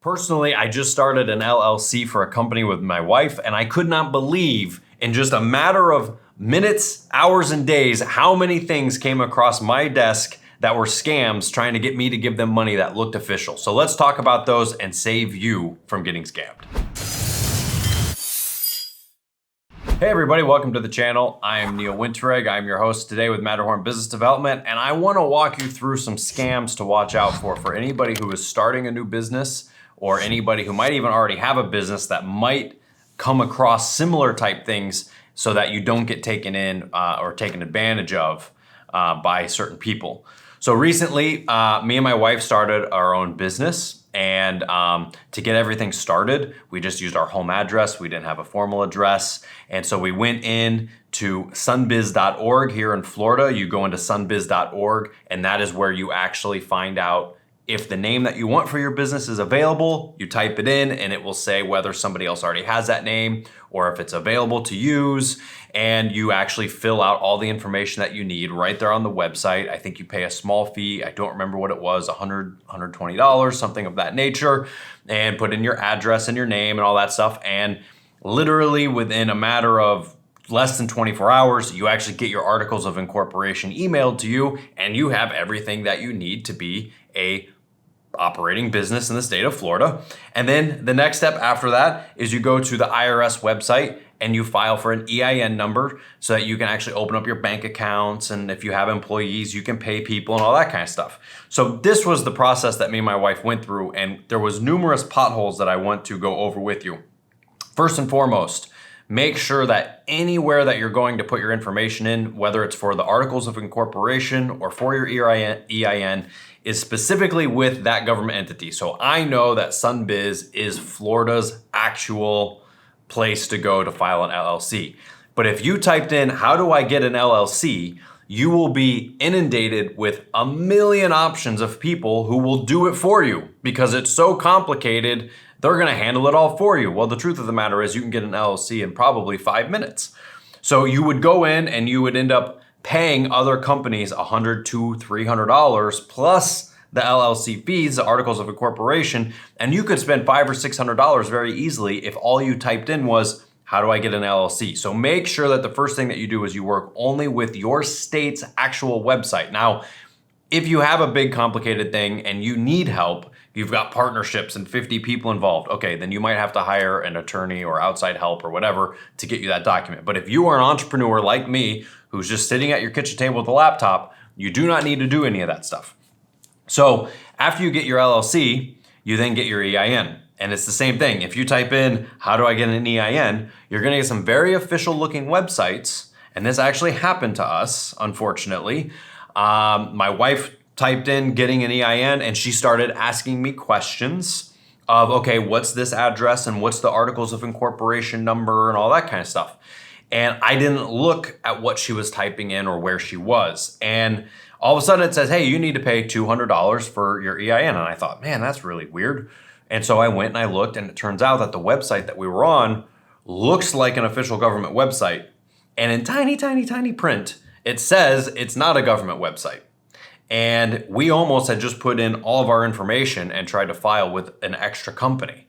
Personally, I just started an LLC for a company with my wife, and I could not believe in just a matter of minutes, hours, and days how many things came across my desk that were scams trying to get me to give them money that looked official. So let's talk about those and save you from getting scammed. Hey everybody, welcome to the channel. I am Neil Winteregg. I'm your host today with Matterhorn Business Development, and I want to walk you through some scams to watch out for anybody who is starting a new business or anybody who might even already have a business that might come across similar type things so that you don't get taken in or taken advantage of by certain people. So recently, me and my wife started our own business, and to get everything started, we just used our home address. We didn't have a formal address. And so we went in to sunbiz.org here in Florida. You go into sunbiz.org, and that is where you actually find out if the name that you want for your business is available. You type it in and it will say whether somebody else already has that name or if it's available to use. And you actually fill out all the information that you need right there on the website. I think you pay a small fee. I don't remember what it was, $100, $120, something of that nature, and put in your address and your name and all that stuff. And literally within a matter of less than 24 hours, you actually get your articles of incorporation emailed to you, and you have everything that you need to be a operating business in the state of Florida. And then the next step after that is you go to the IRS website and you file for an EIN number so that you can actually open up your bank accounts. And if you have employees, you can pay people and all that kind of stuff. So this was the process that me and my wife went through, and there was numerous potholes that I want to go over with you. First and foremost, make sure that anywhere that you're going to put your information in, whether it's for the articles of incorporation or for your EIN, is specifically with that government entity. So I know that Sunbiz is Florida's actual place to go to file an LLC. But if you typed in, how do I get an LLC? You will be inundated with a million options of people who will do it for you because it's so complicated. They're gonna handle it all for you. Well, the truth of the matter is you can get an LLC in probably 5 minutes. So you would go in and you would end up paying other companies $100 to $300 plus the LLC fees, the articles of incorporation, and you could spend $500 or $600 very easily if all you typed in was, how do I get an LLC? So make sure that the first thing that you do is you work only with your state's actual website. Now, if you have a big complicated thing and you need help, you've got partnerships and 50 people involved, okay, then you might have to hire an attorney or outside help or whatever to get you that document. But if you are an entrepreneur like me, who's just sitting at your kitchen table with a laptop, you do not need to do any of that stuff. So after you get your LLC, you then get your EIN. And it's the same thing. If you type in, how do I get an EIN? You're gonna get some very official looking websites. And this actually happened to us, unfortunately. My wife typed in getting an EIN and she started asking me questions of, okay, what's this address and what's the articles of incorporation number and all that kind of stuff. And I didn't look at what she was typing in or where she was. And all of a sudden it says, hey, you need to pay $200 for your EIN. And I thought, man, that's really weird. And so I went and I looked, and it turns out that the website that we were on looks like an official government website. And in tiny, tiny, tiny print, it says it's not a government website. And we almost had just put in all of our information and tried to file with an extra company.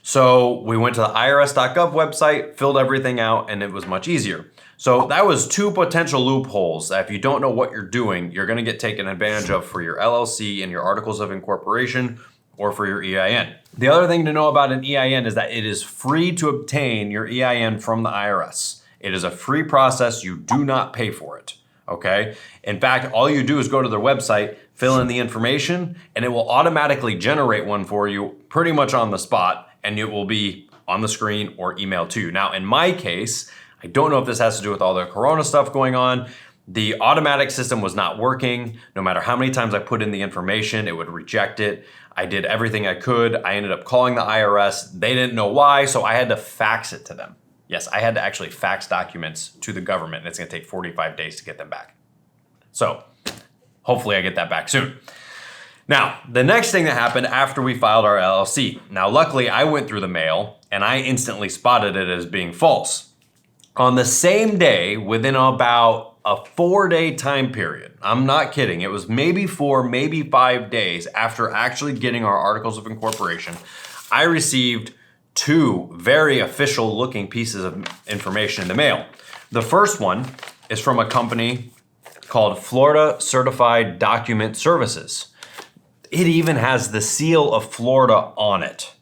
So we went to the irs.gov website, filled everything out, and it was much easier. So that was two potential loopholes that if you don't know what you're doing, you're gonna get taken advantage of for your LLC and your articles of incorporation or for your EIN. The other thing to know about an EIN is that it is free to obtain your EIN from the IRS. It is a free process, you do not pay for it. Okay. In fact, all you do is go to their website, fill in the information, and it will automatically generate one for you pretty much on the spot, and it will be on the screen or emailed to you. Now, in my case, I don't know if this has to do with all the Corona stuff going on. The automatic system was not working. No matter how many times I put in the information, it would reject it. I did everything I could. I ended up calling the IRS. They didn't know why, so I had to fax it to them. Yes, I had to actually fax documents to the government, and it's gonna take 45 days to get them back. So hopefully I get that back soon. Now, the next thing that happened after we filed our LLC. Now, luckily I went through the mail and I instantly spotted it as being false. On the same day, within about a 4-day time period, I'm not kidding, it was maybe 4, maybe 5 days after actually getting our articles of incorporation, I received two very official looking pieces of information in the mail. The first one is from a company called Florida Certified Document Services. It even has the seal of Florida on it.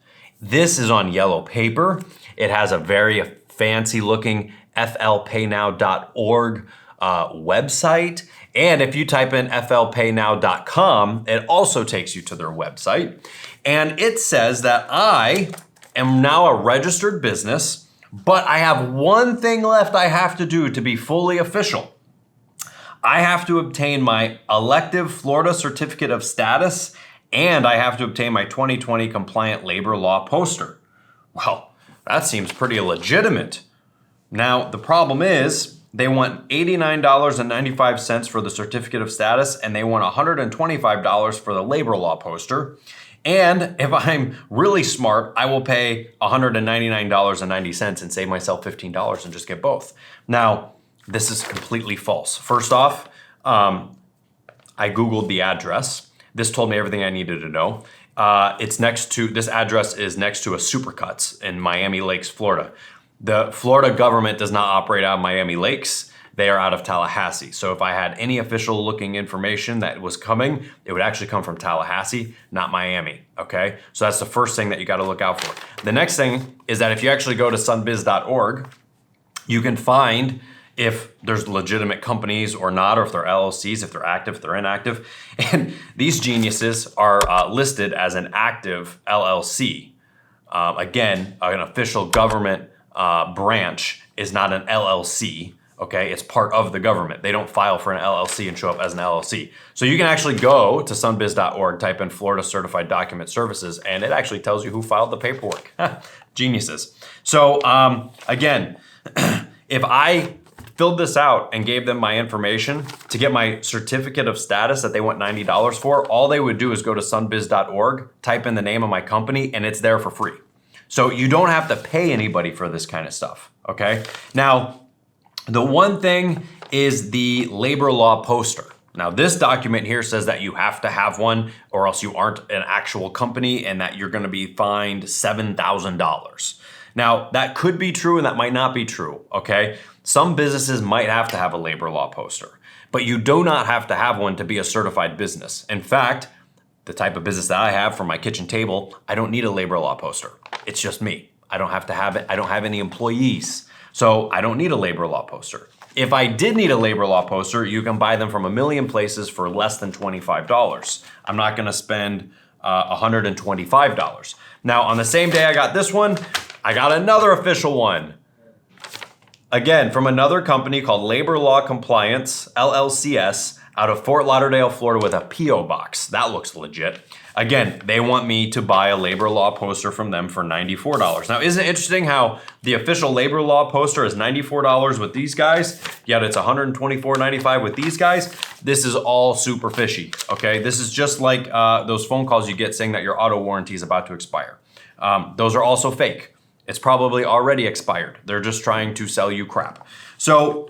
This is on yellow paper. It has a very fancy looking flpaynow.org website. And if you type in flpaynow.com, it also takes you to their website. And it says that I am now a registered business, but I have one thing left I have to do to be fully official. I have to obtain my elective Florida certificate of status, and I have to obtain my 2020 compliant labor law poster. Well, that seems pretty legitimate. Now, the problem is they want $89.95 for the certificate of status, and they want $125 for the labor law poster. And if I'm really smart, I will pay $199.90 and save myself $15 and just get both. Now, this is completely false. First off, I Googled the address. This told me everything I needed to know. This address is next to a Supercuts in Miami Lakes, Florida. The Florida government does not operate out of Miami Lakes. They are out of Tallahassee. So if I had any official looking information that was coming, it would actually come from Tallahassee, not Miami, okay? So that's the first thing that you gotta look out for. The next thing is that if you actually go to sunbiz.org, you can find if there's legitimate companies or not, or if they're LLCs, if they're active, if they're inactive. And these geniuses are listed as an active LLC. Again, an official government branch is not an LLC. Okay, it's part of the government. They don't file for an LLC and show up as an LLC. So you can actually go to sunbiz.org, type in Florida Certified Document Services, and it actually tells you who filed the paperwork. Geniuses. So again, if I filled this out and gave them my information to get my certificate of status that they want $90 for, all they would do is go to sunbiz.org, type in the name of my company, and it's there for free. So you don't have to pay anybody for this kind of stuff, okay? Now, the one thing is the labor law poster. Now this document here says that you have to have one or else you aren't an actual company and that you're gonna be fined $7,000. Now that could be true and that might not be true, okay? Some businesses might have to have a labor law poster, but you do not have to have one to be a certified business. In fact, the type of business that I have for my kitchen table, I don't need a labor law poster. It's just me. I don't have to have it. I don't have any employees. So I don't need a labor law poster. If I did need a labor law poster, you can buy them from a million places for less than $25. I'm not gonna spend $125. Now on the same day I got this one, I got another official one. Again, from another company called Labor Law Compliance, LLCS, out of Fort Lauderdale, Florida with a P.O. box. That looks legit. Again, they want me to buy a labor law poster from them for $94. Now, isn't it interesting how the official labor law poster is $94 with these guys, yet it's $124.95 with these guys? This is all super fishy, okay? This is just like those phone calls you get saying that your auto warranty is about to expire. Those are also fake. It's probably already expired. They're just trying to sell you crap. So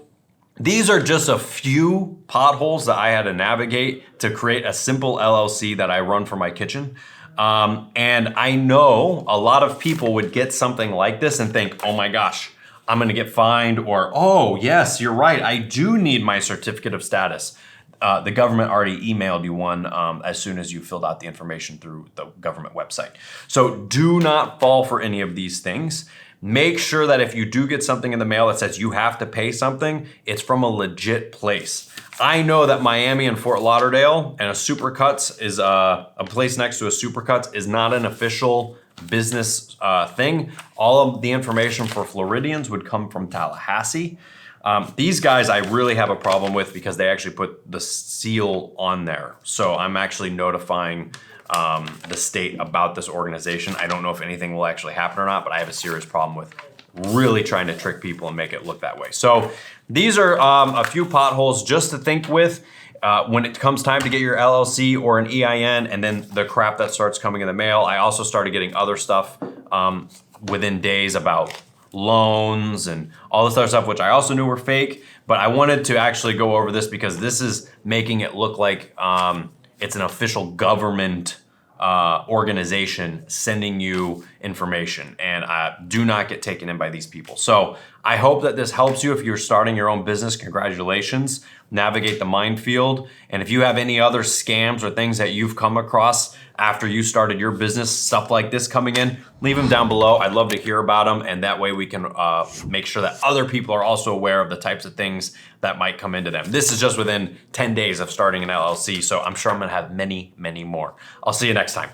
these are just a few potholes that I had to navigate to create a simple LLC that I run for my kitchen. And I know a lot of people would get something like this and think, oh my gosh, I'm gonna get fined, or, oh yes, you're right, I do need my certificate of status. The government already emailed you one as soon as you filled out the information through the government website. So do not fall for any of these things. Make sure that if you do get something in the mail that says you have to pay something, it's from a legit place. I know that Miami and Fort Lauderdale and a Supercuts is a place next to a Supercuts is not an official business thing. All of the information for Floridians would come from Tallahassee. These guys I really have a problem with because they actually put the seal on there. So I'm actually notifying the state about this organization. I don't know if anything will actually happen or not, but I have a serious problem with really trying to trick people and make it look that way. So these are a few potholes just to think with when it comes time to get your LLC or an EIN, and then the crap that starts coming in the mail. I also started getting other stuff within days about loans and all this other stuff, which I also knew were fake, but I wanted to actually go over this because this is making it look like it's an official government organization sending you information, and do not get taken in by these people. So I hope that this helps you if you're starting your own business. Congratulations. Navigate the minefield. And if you have any other scams or things that you've come across after you started your business, stuff like this coming in, leave them down below. I'd love to hear about them, and that way we can make sure that other people are also aware of the types of things that might come into them. This is just within 10 days of starting an LLC, so I'm sure I'm gonna have many, many more. I'll see you next time.